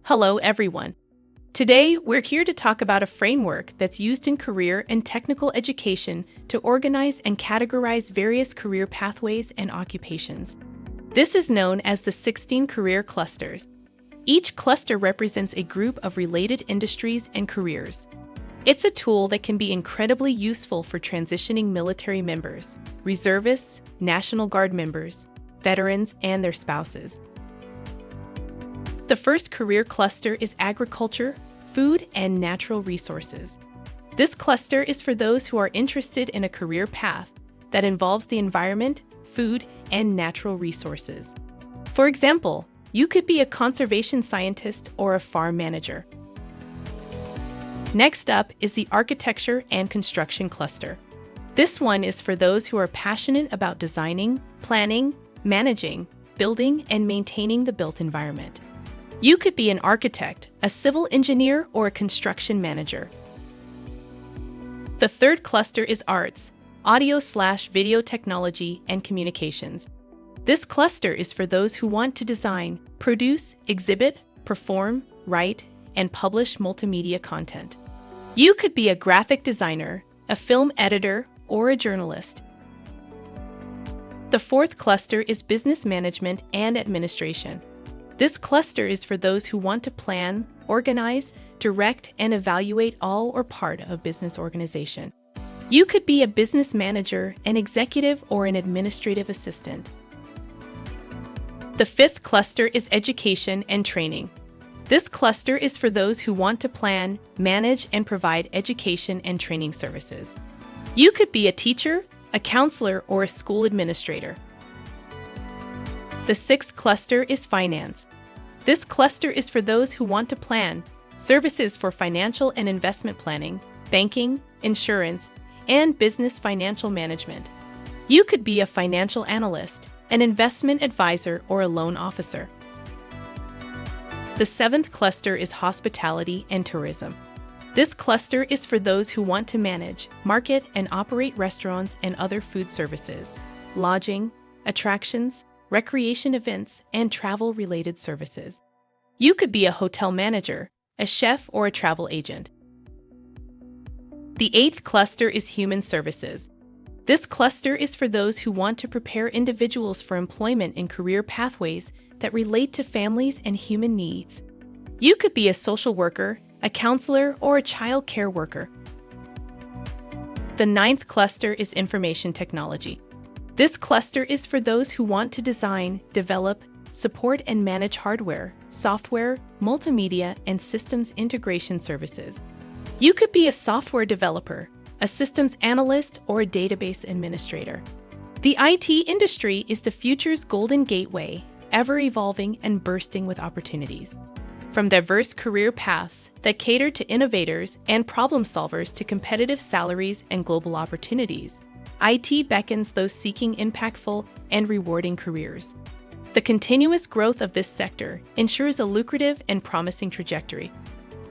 Hello, everyone. Today, we're here to talk about a framework that's used in career and technical education to organize and categorize various career pathways and occupations. This is known as the 16 career clusters. Each cluster represents a group of related industries and careers. It's a tool that can be incredibly useful for transitioning military members, reservists, National Guard members, veterans, and their spouses. The first career cluster is agriculture, food, and natural resources. This cluster is for those who are interested in a career path that involves the environment, food, and natural resources. For example, you could be a conservation scientist or a farm manager. Next up is the architecture and construction cluster. This one is for those who are passionate about designing, planning, managing, building, and maintaining the built environment. You could be an architect, a civil engineer, or a construction manager. The third cluster is arts, audio/video technology, and communications. This cluster is for those who want to design, produce, exhibit, perform, write, and publish multimedia content. You could be a graphic designer, a film editor, or a journalist. The fourth cluster is business management and administration. This cluster is for those who want to plan, organize, direct, and evaluate all or part of a business organization. You could be a business manager, an executive, or an administrative assistant. The fifth cluster is education and training. This cluster is for those who want to plan, manage, and provide education and training services. You could be a teacher, a counselor, or a school administrator. The sixth cluster is finance. This cluster is for those who want to plan services for financial and investment planning, banking, insurance, and business financial management. You could be a financial analyst, an investment advisor, or a loan officer. The seventh cluster is hospitality and tourism. This cluster is for those who want to manage, market, and operate restaurants and other food services, lodging, attractions, recreation events, and travel-related services. You could be a hotel manager, a chef, or a travel agent. The eighth cluster is human services. This cluster is for those who want to prepare individuals for employment in career pathways that relate to families and human needs. You could be a social worker, a counselor, or a child care worker. The ninth cluster is information technology. This cluster is for those who want to design, develop, support, and manage hardware, software, multimedia, and systems integration services. You could be a software developer, a systems analyst, or a database administrator. The IT industry is the future's golden gateway, ever evolving and bursting with opportunities. From diverse career paths that cater to innovators and problem solvers to competitive salaries and global opportunities, IT beckons those seeking impactful and rewarding careers. The continuous growth of this sector ensures a lucrative and promising trajectory.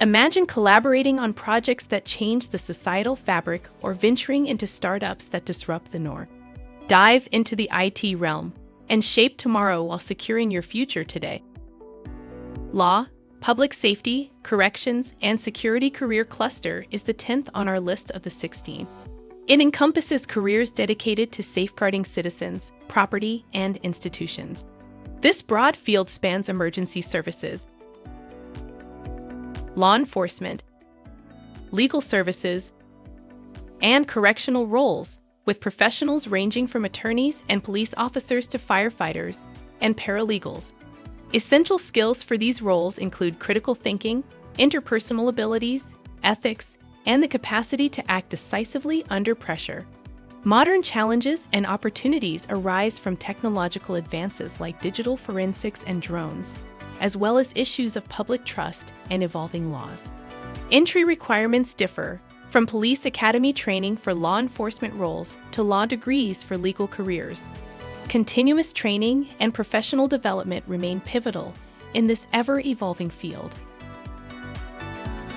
Imagine collaborating on projects that change the societal fabric or venturing into startups that disrupt the norm. Dive into the IT realm and shape tomorrow while securing your future today. Law, Public Safety, Corrections, and Security Career Cluster is the 10th on our list of the 16. It encompasses careers dedicated to safeguarding citizens, property, and institutions. This broad field spans emergency services, law enforcement, legal services, and correctional roles, with professionals ranging from attorneys and police officers to firefighters and paralegals. Essential skills for these roles include critical thinking, interpersonal abilities, ethics, and the capacity to act decisively under pressure. Modern challenges and opportunities arise from technological advances like digital forensics and drones, as well as issues of public trust and evolving laws. Entry requirements differ, from police academy training for law enforcement roles to law degrees for legal careers. Continuous training and professional development remain pivotal in this ever-evolving field.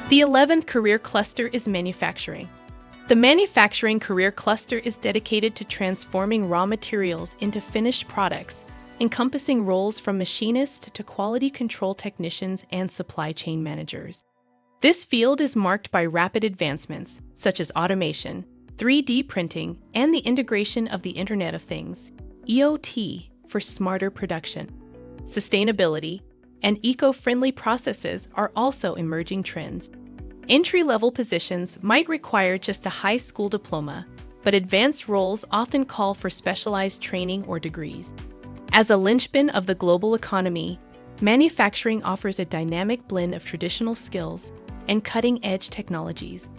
The 11th career cluster is manufacturing. The manufacturing career cluster is dedicated to transforming raw materials into finished products encompassing roles from machinists to quality control technicians and supply chain managers. This field is marked by rapid advancements, such as automation, 3D printing, and the integration of the Internet of Things, IoT, for smarter production. Sustainability and eco-friendly processes are also emerging trends. Entry-level positions might require just a high school diploma, but advanced roles often call for specialized training or degrees. As a linchpin of the global economy, manufacturing offers a dynamic blend of traditional skills and cutting-edge technologies.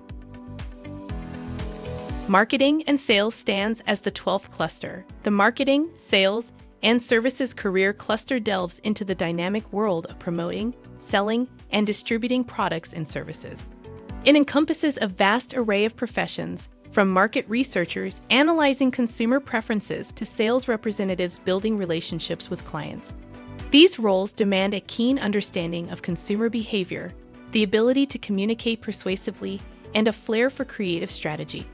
Marketing and sales stands as the 12th cluster. The marketing, sales, and services career cluster delves into the dynamic world of promoting, selling, and distributing products and services. It encompasses a vast array of professions, from market researchers analyzing consumer preferences to sales representatives building relationships with clients. These roles demand a keen understanding of consumer behavior, the ability to communicate persuasively, and a flair for creative strategy.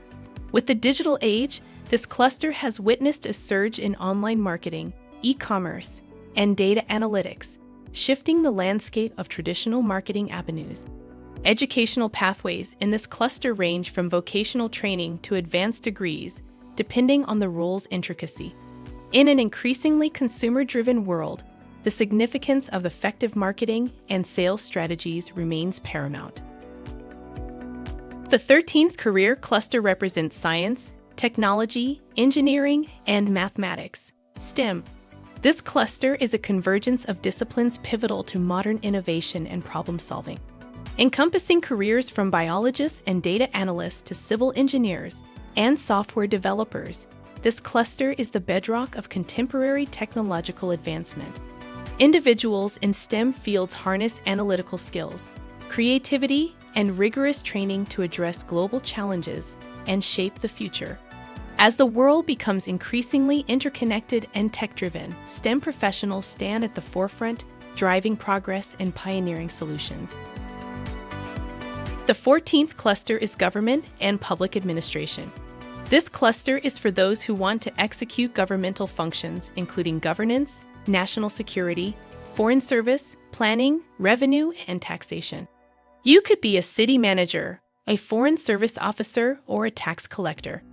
With the digital age, this cluster has witnessed a surge in online marketing, e-commerce, and data analytics, shifting the landscape of traditional marketing avenues. Educational pathways in this cluster range from vocational training to advanced degrees, depending on the role's intricacy. In an increasingly consumer-driven world, the significance of effective marketing and sales strategies remains paramount. The 13th career cluster represents science, technology, engineering, and mathematics, STEM. This cluster is a convergence of disciplines pivotal to modern innovation and problem-solving. Encompassing careers from biologists and data analysts to civil engineers and software developers, this cluster is the bedrock of contemporary technological advancement. Individuals in STEM fields harness analytical skills, creativity, and rigorous training to address global challenges and shape the future. As the world becomes increasingly interconnected and tech-driven, STEM professionals stand at the forefront, driving progress and pioneering solutions. The 14th cluster is government and public administration. This cluster is for those who want to execute governmental functions, including governance, national security, foreign service, planning, revenue, and taxation. You could be a city manager, a foreign service officer, or a tax collector.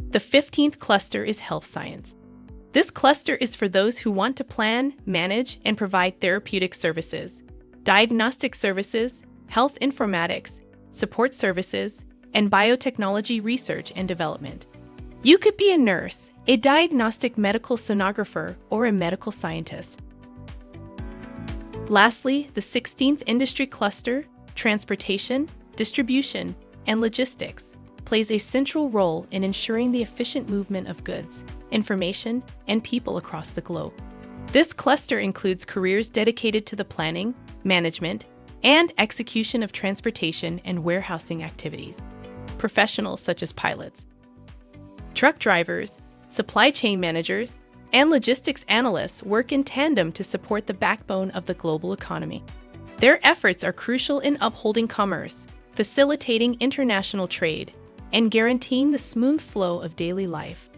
The 15th cluster is health science. This cluster is for those who want to plan, manage, and provide therapeutic services, diagnostic services, health informatics, support services, and biotechnology research and development. You could be a nurse, a diagnostic medical sonographer, or a medical scientist. Lastly, the 16th industry cluster, transportation, distribution, and logistics, plays a central role in ensuring the efficient movement of goods, information, and people across the globe. This cluster includes careers dedicated to the planning, management, and execution of transportation and warehousing activities. Professionals such as pilots, truck drivers, supply chain managers, and logistics analysts work in tandem to support the backbone of the global economy. Their efforts are crucial in upholding commerce, facilitating international trade, and guaranteeing the smooth flow of daily life.